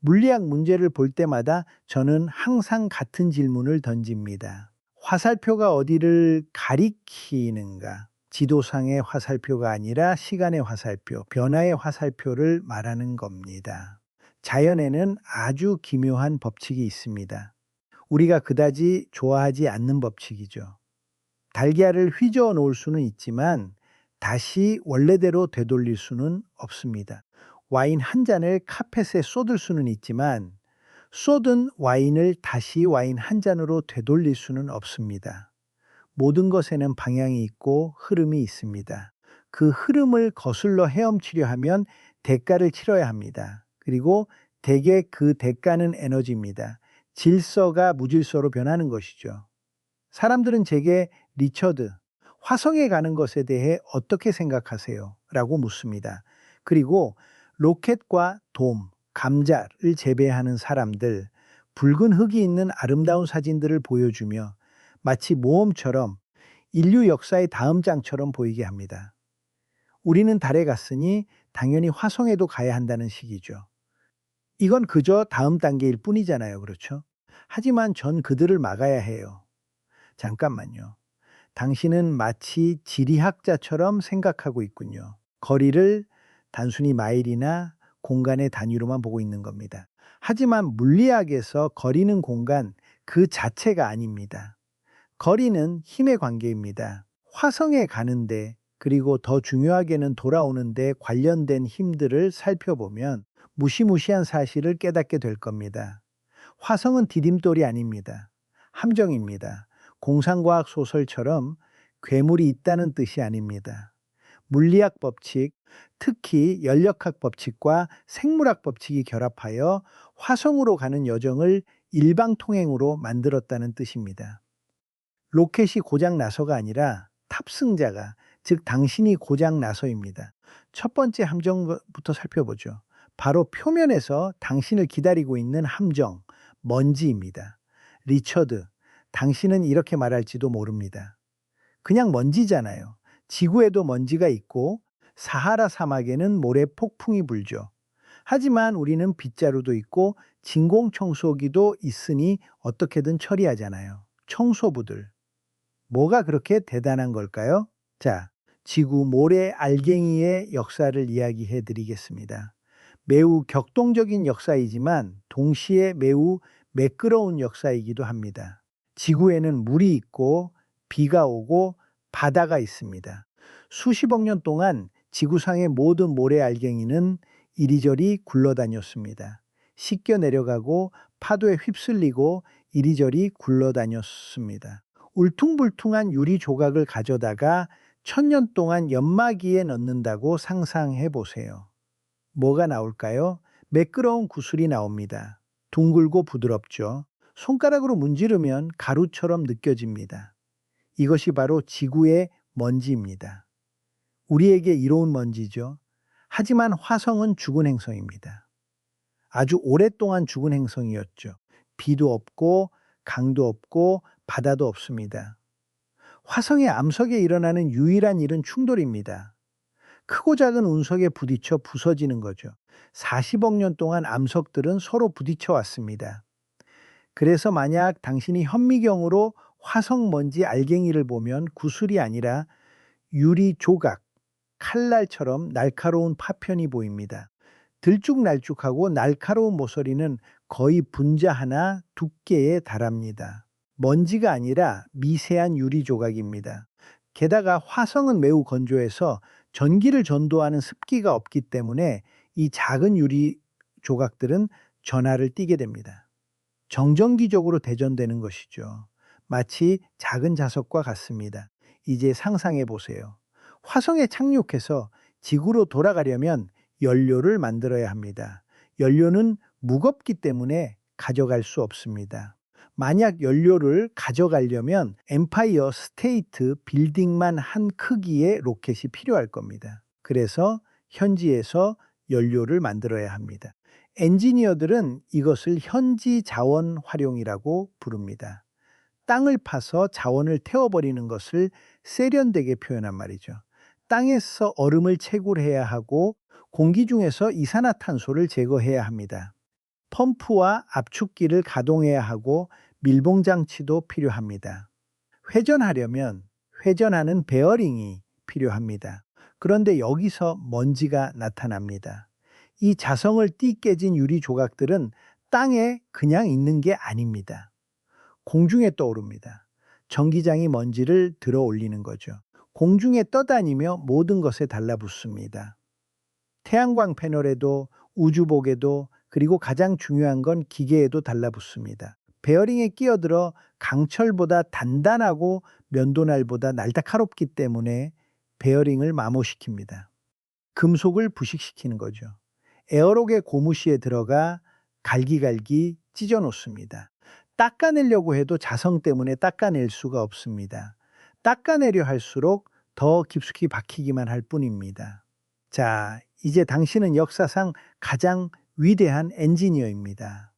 물리학 문제를 볼 때마다 저는 항상 같은 질문을 던집니다. 화살표가 어디를 가리키는가? 지도상의 화살표가 아니라 시간의 화살표, 변화의 화살표를 말하는 겁니다. 자연에는 아주 기묘한 법칙이 있습니다. 우리가 그다지 좋아하지 않는 법칙이죠. 달걀을 휘저어 놓을 수는 있지만 다시 원래대로 되돌릴 수는 없습니다. 와인 한 잔을 카펫에 쏟을 수는 있지만 쏟은 와인을 다시 와인 한 잔으로 되돌릴 수는 없습니다. 모든 것에는 방향이 있고 흐름이 있습니다. 그 흐름을 거슬러 헤엄치려 하면 대가를 치러야 합니다. 그리고 대개 그 대가는 에너지입니다. 질서가 무질서로 변하는 것이죠. 사람들은 제게 리처드, 화성에 가는 것에 대해 어떻게 생각하세요? 라고 묻습니다. 그리고 로켓과 돔, 감자를 재배하는 사람들, 붉은 흙이 있는 아름다운 사진들을 보여주며 마치 모험처럼 인류 역사의 다음 장처럼 보이게 합니다. 우리는 달에 갔으니 당연히 화성에도 가야 한다는 식이죠. 이건 그저 다음 단계일 뿐이잖아요. 그렇죠? 하지만 전 그들을 막아야 해요. 잠깐만요. 당신은 마치 지리학자처럼 생각하고 있군요. 거리를 단순히 마일이나 공간의 단위로만 보고 있는 겁니다. 하지만 물리학에서 거리는 공간 그 자체가 아닙니다. 거리는 힘의 관계입니다. 화성에 가는데 그리고 더 중요하게는 돌아오는데 관련된 힘들을 살펴보면 무시무시한 사실을 깨닫게 될 겁니다. 화성은 디딤돌이 아닙니다. 함정입니다. 공상과학 소설처럼 괴물이 있다는 뜻이 아닙니다. 물리학 법칙, 특히 연력학 법칙과 생물학 법칙이 결합하여 화성으로 가는 여정을 일방통행으로 만들었다는 뜻입니다. 로켓이 고장 나서가 아니라 탑승자가, 즉 당신이 고장 나서입니다. 첫 번째 함정부터 살펴보죠. 바로 표면에서 당신을 기다리고 있는 함정, 먼지입니다. 리처드, 당신은 이렇게 말할지도 모릅니다. 그냥 먼지잖아요. 지구에도 먼지가 있고 사하라 사막에는 모래 폭풍이 불죠. 하지만 우리는 빗자루도 있고 진공청소기도 있으니 어떻게든 처리하잖아요. 청소부들. 뭐가 그렇게 대단한 걸까요? 자, 지구 모래 알갱이의 역사를 이야기해 드리겠습니다. 매우 격동적인 역사이지만 동시에 매우 매끄러운 역사이기도 합니다. 지구에는 물이 있고 비가 오고 바다가 있습니다. 수십억 년 동안 지구상의 모든 모래 알갱이는 이리저리 굴러다녔습니다. 씻겨 내려가고 파도에 휩쓸리고 이리저리 굴러다녔습니다. 울퉁불퉁한 유리 조각을 가져다가 1000년 동안 연마기에 넣는다고 상상해 보세요. 뭐가 나올까요? 매끄러운 구슬이 나옵니다. 둥글고 부드럽죠. 손가락으로 문지르면 가루처럼 느껴집니다. 이것이 바로 지구의 먼지입니다. 우리에게 이로운 먼지죠. 하지만 화성은 죽은 행성입니다. 아주 오랫동안 죽은 행성이었죠. 비도 없고 강도 없고 바다도 없습니다. 화성의 암석에 일어나는 유일한 일은 충돌입니다. 크고 작은 운석에 부딪혀 부서지는 거죠. 40억 년 동안 암석들은 서로 부딪혀 왔습니다. 그래서 만약 당신이 현미경으로 화성 먼지 알갱이를 보면 구슬이 아니라 유리 조각, 칼날처럼 날카로운 파편이 보입니다. 들쭉날쭉하고 날카로운 모서리는 거의 분자 하나 두께에 달합니다. 먼지가 아니라 미세한 유리 조각입니다. 게다가 화성은 매우 건조해서 전기를 전도하는 습기가 없기 때문에 이 작은 유리 조각들은 전하를 띠게 됩니다. 정전기적으로 대전되는 것이죠. 마치 작은 자석과 같습니다. 이제 상상해 보세요. 화성에 착륙해서 지구로 돌아가려면 연료를 만들어야 합니다. 연료는 무겁기 때문에 가져갈 수 없습니다. 만약 연료를 가져가려면 엠파이어 스테이트 빌딩만 한 크기의 로켓이 필요할 겁니다. 그래서 현지에서 연료를 만들어야 합니다. 엔지니어들은 이것을 현지 자원 활용이라고 부릅니다. 땅을 파서 자원을 태워버리는 것을 세련되게 표현한 말이죠. 땅에서 얼음을 채굴해야 하고 공기 중에서 이산화탄소를 제거해야 합니다. 펌프와 압축기를 가동해야 하고 밀봉 장치도 필요합니다. 회전하려면 회전하는 베어링이 필요합니다. 그런데 여기서 먼지가 나타납니다. 이 자성을 띠 깨진 유리 조각들은 땅에 그냥 있는 게 아닙니다. 공중에 떠오릅니다. 전기장이 먼지를 들어 올리는 거죠. 공중에 떠다니며 모든 것에 달라붙습니다. 태양광 패널에도 우주복에도 그리고 가장 중요한 건 기계에도 달라붙습니다. 베어링에 끼어들어 강철보다 단단하고 면도날보다 날카롭기 때문에 베어링을 마모시킵니다. 금속을 부식시키는 거죠. 에어록의 고무시에 들어가 갈기갈기 찢어 놓습니다. 닦아내려고 해도 자성 때문에 닦아낼 수가 없습니다. 닦아내려 할수록 더 깊숙이 박히기만 할 뿐입니다. 자, 이제 당신은 역사상 가장 위대한 엔지니어입니다.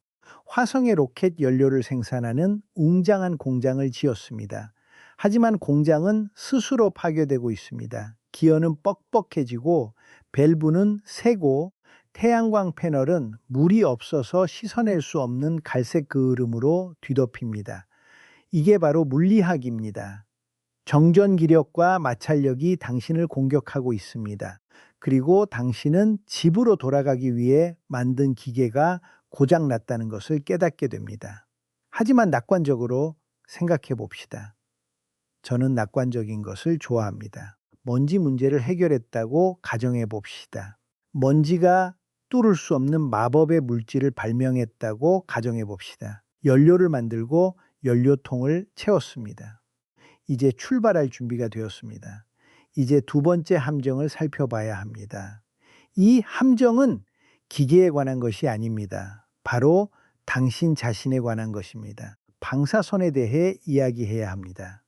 화성의 로켓 연료를 생산하는 웅장한 공장을 지었습니다. 하지만 공장은 스스로 파괴되고 있습니다. 기어는 뻑뻑해지고 밸브는 새고 태양광 패널은 물이 없어서 씻어낼 수 없는 갈색 그을음으로 뒤덮입니다. 이게 바로 물리학입니다. 정전 기력과 마찰력이 당신을 공격하고 있습니다. 그리고 당신은 집으로 돌아가기 위해 만든 기계가 고장 났다는 것을 깨닫게 됩니다. 하지만 낙관적으로 생각해 봅시다. 저는 낙관적인 것을 좋아합니다. 먼지 문제를 해결했다고 가정해 봅시다. 먼지가 뚫을 수 없는 마법의 물질을 발명했다고 가정해 봅시다. 연료를 만들고 연료통을 채웠습니다. 이제 출발할 준비가 되었습니다. 이제 두 번째 함정을 살펴봐야 합니다. 이 함정은 기계에 관한 것이 아닙니다. 바로 당신 자신에 관한 것입니다. 방사선에 대해 이야기해야 합니다.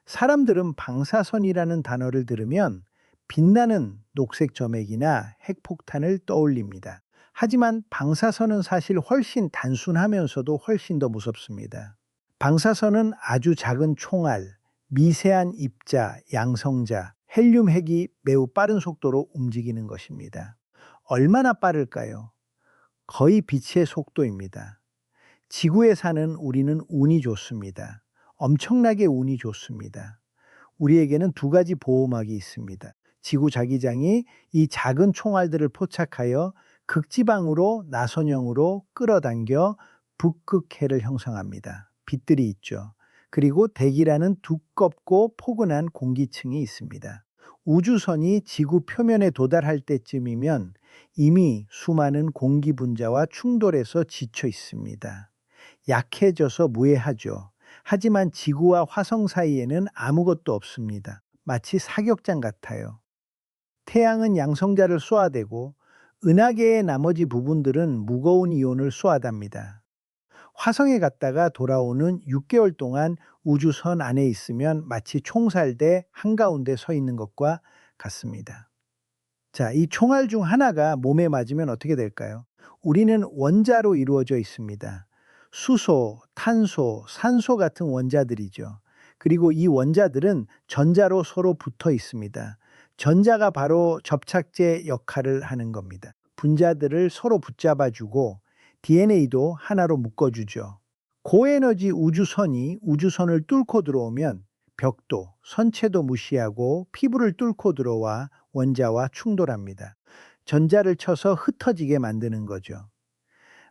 사람들은 방사선이라는 단어를 들으면 빛나는 녹색 점액이나 핵폭탄을 떠올립니다. 하지만 방사선은 사실 훨씬 단순하면서도 훨씬 더 무섭습니다. 방사선은 아주 작은 총알, 미세한 입자, 양성자, 헬륨 핵이 매우 빠른 속도로 움직이는 것입니다. 얼마나 빠를까요? 거의 빛의 속도입니다. 지구에 사는 우리는 운이 좋습니다. 엄청나게 운이 좋습니다. 우리에게는 두 가지 보호막이 있습니다. 지구 자기장이 이 작은 총알들을 포착하여 극지방으로 나선형으로 끌어당겨 북극해를 형성합니다. 빛들이 있죠. 그리고 대기라는 두껍고 포근한 공기층이 있습니다. 우주선이 지구 표면에 도달할 때쯤이면 이미 수많은 공기 분자와 충돌해서 지쳐 있습니다. 약해져서 무해하죠. 하지만 지구와 화성 사이에는 아무것도 없습니다. 마치 사격장 같아요. 태양은 양성자를 쏘아대고 은하계의 나머지 부분들은 무거운 이온을 쏘아답니다. 화성에 갔다가 돌아오는 6개월 동안 우주선 안에 있으면 마치 총살대 한가운데 서 있는 것과 같습니다. 자, 이 총알 중 하나가 몸에 맞으면 어떻게 될까요? 우리는 원자로 이루어져 있습니다. 수소, 탄소, 산소 같은 원자들이죠. 그리고 이 원자들은 전자로 서로 붙어 있습니다. 전자가 바로 접착제 역할을 하는 겁니다. 분자들을 서로 붙잡아주고 DNA도 하나로 묶어주죠. 고에너지 우주선이 우주선을 뚫고 들어오면 벽도, 선체도 무시하고 피부를 뚫고 들어와 원자와 충돌합니다. 전자를 쳐서 흩어지게 만드는 거죠.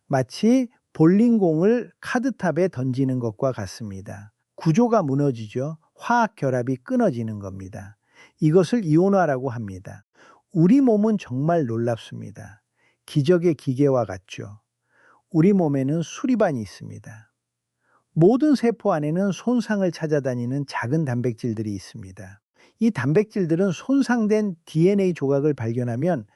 마치 볼링공을 카드탑에 던지는 것과 같습니다. 구조가 무너지죠. 화학 결합이 끊어지는 겁니다. 이것을 이온화라고 합니다. 우리 몸은 정말 놀랍습니다. 기적의 기계와 같죠. 우리 몸에는 수리반이 있습니다. 모든 세포 안에는 손상을 찾아다니는 작은 단백질들이 있습니다. 이 단백질들은 손상된 DNA 조각을 발견하면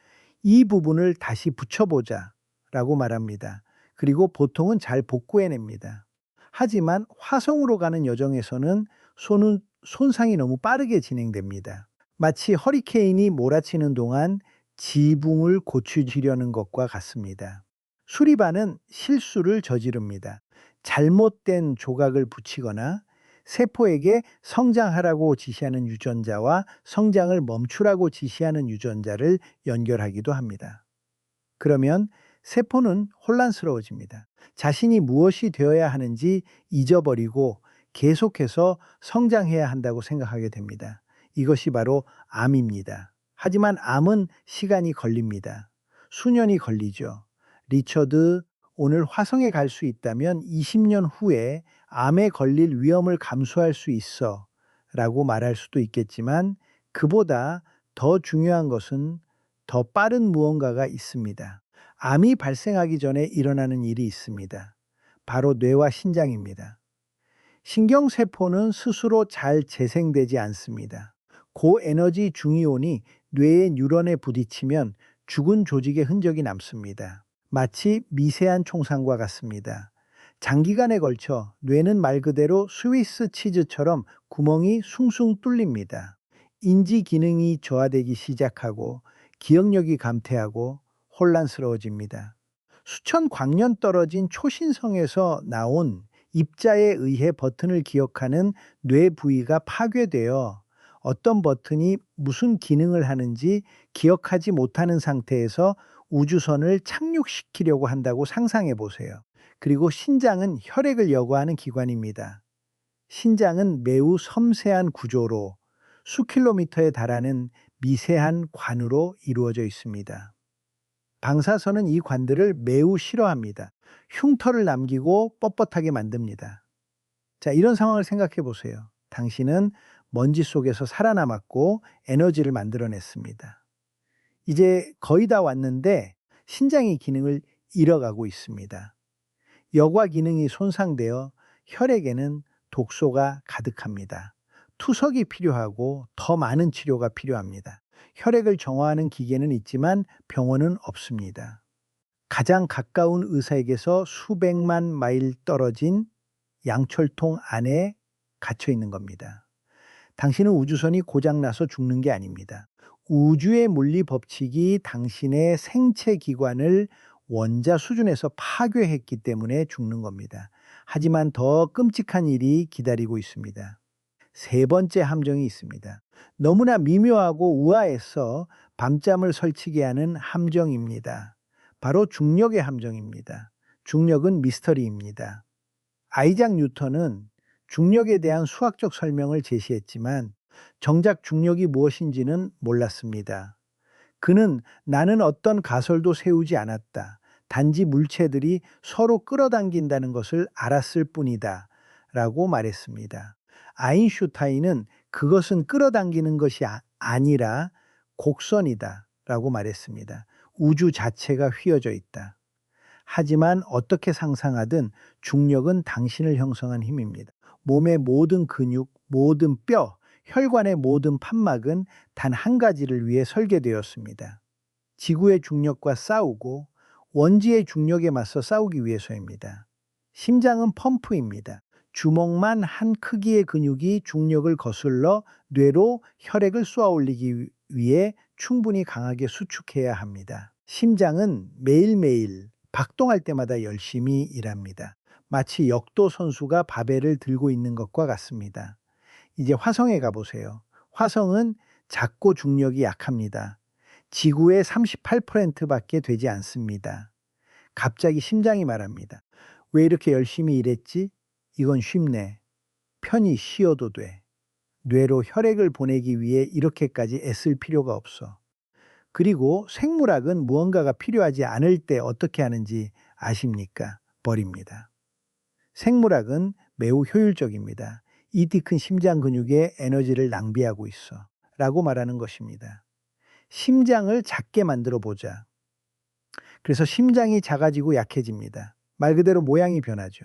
이 부분을 다시 붙여보자 라고 말합니다. 그리고 보통은 잘 복구해냅니다. 하지만 화성으로 가는 여정에서는 손상이 너무 빠르게 진행됩니다. 마치 허리케인이 몰아치는 동안 지붕을 고치려는 것과 같습니다. 수리반은 실수를 저지릅니다. 잘못된 조각을 붙이거나 세포에게 성장하라고 지시하는 유전자와 성장을 멈추라고 지시하는 유전자를 연결하기도 합니다. 그러면 세포는 혼란스러워집니다. 자신이 무엇이 되어야 하는지 잊어버리고 계속해서 성장해야 한다고 생각하게 됩니다. 이것이 바로 암입니다. 하지만 암은 시간이 걸립니다. 수년이 걸리죠. 리처드, 오늘 화성에 갈 수 있다면 20년 후에 암에 걸릴 위험을 감수할 수 있어 라고 말할 수도 있겠지만, 그보다 더 중요한 것은 더 빠른 무언가가 있습니다. 암이 발생하기 전에 일어나는 일이 있습니다. 바로 뇌와 신장입니다. 신경세포는 스스로 잘 재생되지 않습니다. 고에너지 중이온이 뇌의 뉴런에 부딪히면 죽은 조직의 흔적이 남습니다. 마치 미세한 총상과 같습니다. 장기간에 걸쳐 뇌는 말 그대로 스위스 치즈처럼 구멍이 숭숭 뚫립니다. 인지 기능이 저하되기 시작하고 기억력이 감퇴하고 혼란스러워집니다. 수천 광년 떨어진 초신성에서 나온 입자에 의해 버튼을 기억하는 뇌 부위가 파괴되어 어떤 버튼이 무슨 기능을 하는지 기억하지 못하는 상태에서 우주선을 착륙시키려고 한다고 상상해 보세요. 그리고 신장은 혈액을 여과하는 기관입니다. 신장은 매우 섬세한 구조로 수킬로미터에 달하는 미세한 관으로 이루어져 있습니다. 방사선은 이 관들을 매우 싫어합니다. 흉터를 남기고 뻣뻣하게 만듭니다. 자, 이런 상황을 생각해 보세요. 당신은 먼지 속에서 살아남았고 에너지를 만들어냈습니다. 이제 거의 다 왔는데 신장의 기능을 잃어가고 있습니다. 여과 기능이 손상되어 혈액에는 독소가 가득합니다. 투석이 필요하고 더 많은 치료가 필요합니다. 혈액을 정화하는 기계는 있지만 병원은 없습니다. 가장 가까운 의사에게서 수백만 마일 떨어진 양철통 안에 갇혀 있는 겁니다. 당신은 우주선이 고장나서 죽는 게 아닙니다. 우주의 물리 법칙이 당신의 생체 기관을 원자 수준에서 파괴했기 때문에 죽는 겁니다. 하지만 더 끔찍한 일이 기다리고 있습니다. 세 번째 함정이 있습니다. 너무나 미묘하고 우아해서 밤잠을 설치게 하는 함정입니다. 바로 중력의 함정입니다. 중력은 미스터리입니다. 아이작 뉴턴은 중력에 대한 수학적 설명을 제시했지만 정작 중력이 무엇인지는 몰랐습니다. 그는 나는 어떤 가설도 세우지 않았다. 단지 물체들이 서로 끌어당긴다는 것을 알았을 뿐이다. 라고 말했습니다. 아인슈타인은 그것은 끌어당기는 것이 아니라 곡선이다. 라고 말했습니다. 우주 자체가 휘어져 있다. 하지만 어떻게 상상하든 중력은 당신을 형성한 힘입니다. 몸의 모든 근육, 모든 뼈, 혈관의 모든 판막은 단 한 가지를 위해 설계되었습니다. 지구의 중력과 싸우고 원지의 중력에 맞서 싸우기 위해서입니다. 심장은 펌프입니다. 주먹만 한 크기의 근육이 중력을 거슬러 뇌로 혈액을 쏘아 올리기 위해 충분히 강하게 수축해야 합니다. 심장은 매일매일 박동할 때마다 열심히 일합니다. 마치 역도 선수가 바벨을 들고 있는 것과 같습니다. 이제 화성에 가보세요. 화성은 작고 중력이 약합니다. 지구의 38%밖에 되지 않습니다. 갑자기 심장이 말합니다. 왜 이렇게 열심히 일했지? 이건 쉽네. 편히 쉬어도 돼. 뇌로 혈액을 보내기 위해 이렇게까지 애쓸 필요가 없어. 그리고 생물학은 무언가가 필요하지 않을 때 어떻게 하는지 아십니까? 버립니다. 생물학은 매우 효율적입니다. 이티 큰 심장 근육에 에너지를 낭비하고 있어. 라고 말하는 것입니다. 심장을 작게 만들어 보자. 그래서 심장이 작아지고 약해집니다. 말 그대로 모양이 변하죠.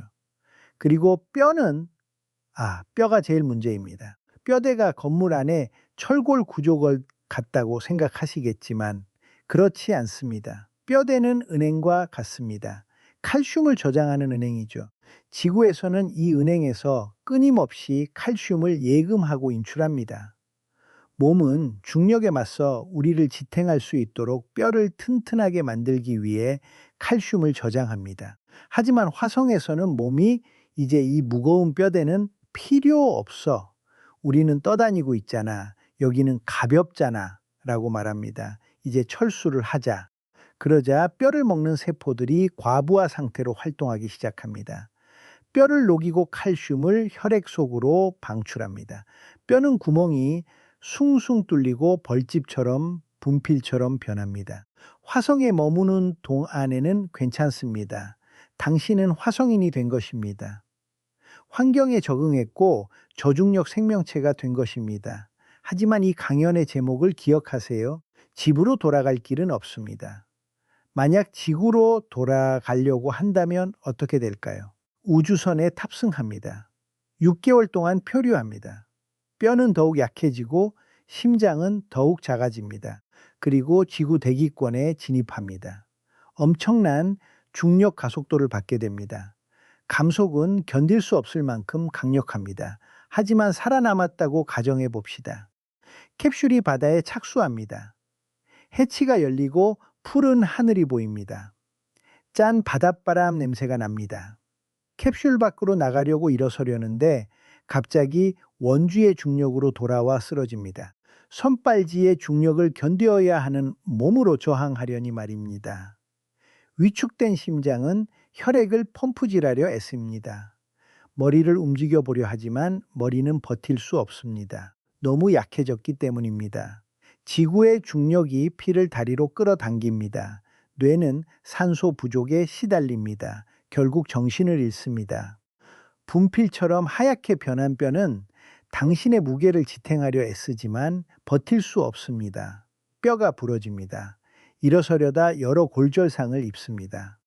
그리고 뼈가 제일 문제입니다. 뼈대가 건물 안에 철골 구조가 같다고 생각하시겠지만 그렇지 않습니다. 뼈대는 은행과 같습니다. 칼슘을 저장하는 은행이죠. 지구에서는 이 은행에서 끊임없이 칼슘을 예금하고 인출합니다. 몸은 중력에 맞서 우리를 지탱할 수 있도록 뼈를 튼튼하게 만들기 위해 칼슘을 저장합니다. 하지만 화성에서는 몸이 이제 이 무거운 뼈대는 필요 없어. 우리는 떠다니고 있잖아. 여기는 가볍잖아. 라고 말합니다. 이제 철수를 하자. 그러자 뼈를 먹는 세포들이 과부하 상태로 활동하기 시작합니다. 뼈를 녹이고 칼슘을 혈액 속으로 방출합니다. 뼈는 구멍이 숭숭 뚫리고 벌집처럼 분필처럼 변합니다. 화성에 머무는 동안에는 괜찮습니다. 당신은 화성인이 된 것입니다. 환경에 적응했고 저중력 생명체가 된 것입니다. 하지만 이 강연의 제목을 기억하세요. 집으로 돌아갈 길은 없습니다. 만약 지구로 돌아가려고 한다면 어떻게 될까요? 우주선에 탑승합니다. 6개월 동안 표류합니다. 뼈는 더욱 약해지고 심장은 더욱 작아집니다. 그리고 지구 대기권에 진입합니다. 엄청난 중력 가속도를 받게 됩니다. 감속은 견딜 수 없을 만큼 강력합니다. 하지만 살아남았다고 가정해 봅시다. 캡슐이 바다에 착수합니다. 해치가 열리고 푸른 하늘이 보입니다. 짠 바닷바람 냄새가 납니다. 캡슐 밖으로 나가려고 일어서려는데 갑자기 원주의 중력으로 돌아와 쓰러집니다. 손발지의 중력을 견뎌야 하는 몸으로 저항하려니 말입니다. 위축된 심장은 혈액을 펌프질하려 애씁니다. 머리를 움직여 보려 하지만 머리는 버틸 수 없습니다. 너무 약해졌기 때문입니다. 지구의 중력이 피를 다리로 끌어당깁니다. 뇌는 산소 부족에 시달립니다. 결국 정신을 잃습니다. 분필처럼 하얗게 변한 뼈는 당신의 무게를 지탱하려 애쓰지만 버틸 수 없습니다. 뼈가 부러집니다. 일어서려다 여러 골절상을 입습니다.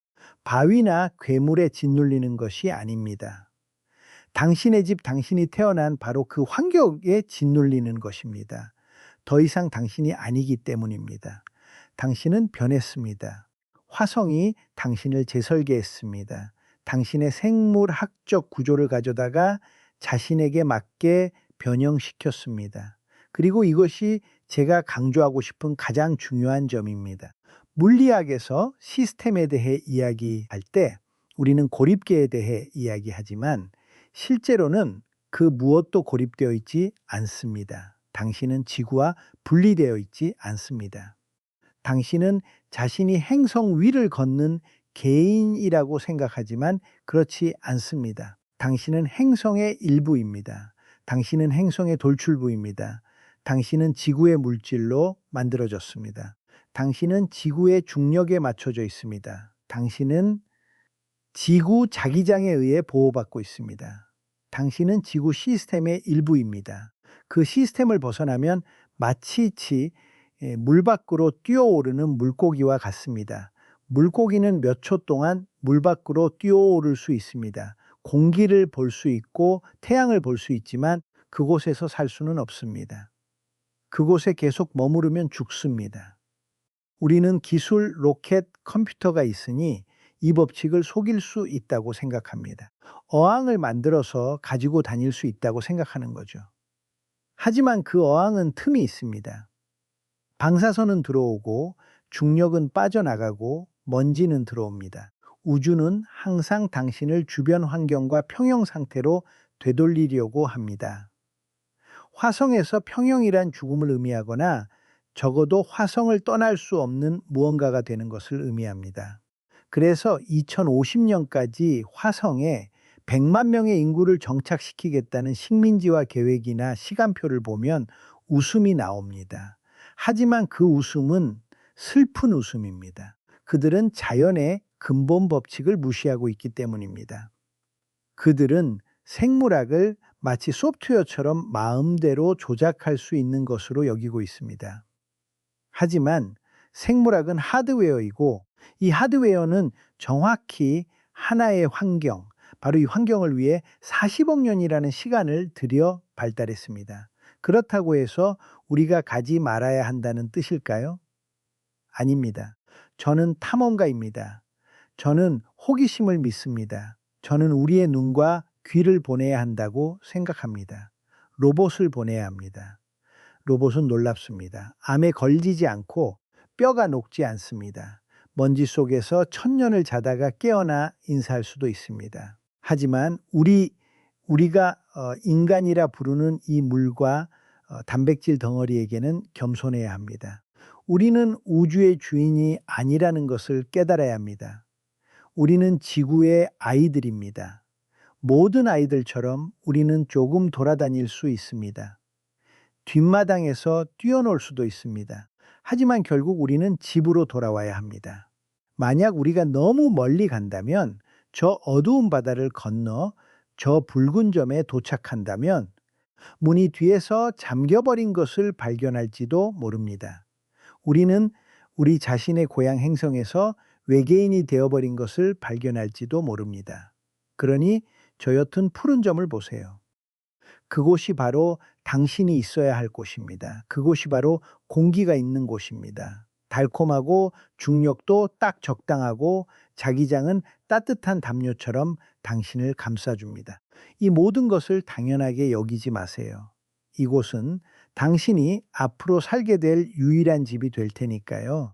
바위나 괴물에 짓눌리는 것이 아닙니다. 당신의 집 당신이 태어난 바로 그 환경에 짓눌리는 것입니다. 더 이상 당신이 아니기 때문입니다. 당신은 변했습니다. 화성이 당신을 재설계했습니다. 당신의 생물학적 구조를 가져다가 자신에게 맞게 변형시켰습니다. 그리고 이것이 제가 강조하고 싶은 가장 중요한 점입니다. 물리학에서 시스템에 대해 이야기할 때 우리는 고립계에 대해 이야기하지만 실제로는 그 무엇도 고립되어 있지 않습니다. 당신은 지구와 분리되어 있지 않습니다. 당신은 자신이 행성 위를 걷는 개인이라고 생각하지만 그렇지 않습니다. 당신은 행성의 일부입니다. 당신은 행성의 돌출부입니다. 당신은 지구의 물질로 만들어졌습니다. 당신은 지구의 중력에 맞춰져 있습니다. 당신은 지구 자기장에 의해 보호받고 있습니다. 당신은 지구 시스템의 일부입니다. 그 시스템을 벗어나면 마치 물 밖으로 뛰어오르는 물고기와 같습니다. 물고기는 몇 초 동안 물 밖으로 뛰어오를 수 있습니다. 공기를 볼 수 있고 태양을 볼 수 있지만 그곳에서 살 수는 없습니다. 그곳에 계속 머무르면 죽습니다. 우리는 기술, 로켓, 컴퓨터가 있으니 이 법칙을 속일 수 있다고 생각합니다. 어항을 만들어서 가지고 다닐 수 있다고 생각하는 거죠. 하지만 그 어항은 틈이 있습니다. 방사선은 들어오고 중력은 빠져나가고 먼지는 들어옵니다. 우주는 항상 당신을 주변 환경과 평형 상태로 되돌리려고 합니다. 화성에서 평형이란 죽음을 의미하거나 적어도 화성을 떠날 수 없는 무언가가 되는 것을 의미합니다. 그래서 2050년까지 화성에 100만 명의 인구를 정착시키겠다는 식민지화 계획이나 시간표를 보면 웃음이 나옵니다. 하지만 그 웃음은 슬픈 웃음입니다. 그들은 자연의 근본 법칙을 무시하고 있기 때문입니다. 그들은 생물학을 마치 소프트웨어처럼 마음대로 조작할 수 있는 것으로 여기고 있습니다. 하지만 생물학은 하드웨어이고 이 하드웨어는 정확히 하나의 환경, 바로 이 환경을 위해 40억 년이라는 시간을 들여 발달했습니다. 그렇다고 해서 우리가 가지 말아야 한다는 뜻일까요? 아닙니다. 저는 탐험가입니다. 저는 호기심을 믿습니다. 저는 우리의 눈과 귀를 보내야 한다고 생각합니다. 로봇을 보내야 합니다. 로봇은 놀랍습니다. 암에 걸리지 않고 뼈가 녹지 않습니다. 먼지 속에서 천년을 자다가 깨어나 인사할 수도 있습니다. 하지만 우리가 인간이라 부르는 이 물과 단백질 덩어리에게는 겸손해야 합니다. 우리는 우주의 주인이 아니라는 것을 깨달아야 합니다. 우리는 지구의 아이들입니다. 모든 아이들처럼 우리는 조금 돌아다닐 수 있습니다. 뒷마당에서 뛰어놀 수도 있습니다. 하지만 결국 우리는 집으로 돌아와야 합니다. 만약 우리가 너무 멀리 간다면, 저 어두운 바다를 건너 저 붉은 점에 도착한다면 문이 뒤에서 잠겨버린 것을 발견할지도 모릅니다. 우리는 우리 자신의 고향 행성에서 외계인이 되어버린 것을 발견할지도 모릅니다. 그러니 저 옅은 푸른 점을 보세요. 그곳이 바로 당신이 있어야 할 곳입니다. 그곳이 바로 공기가 있는 곳입니다. 달콤하고 중력도 딱 적당하고 자기장은 따뜻한 담요처럼 당신을 감싸줍니다. 이 모든 것을 당연하게 여기지 마세요. 이곳은 당신이 앞으로 살게 될 유일한 집이 될 테니까요.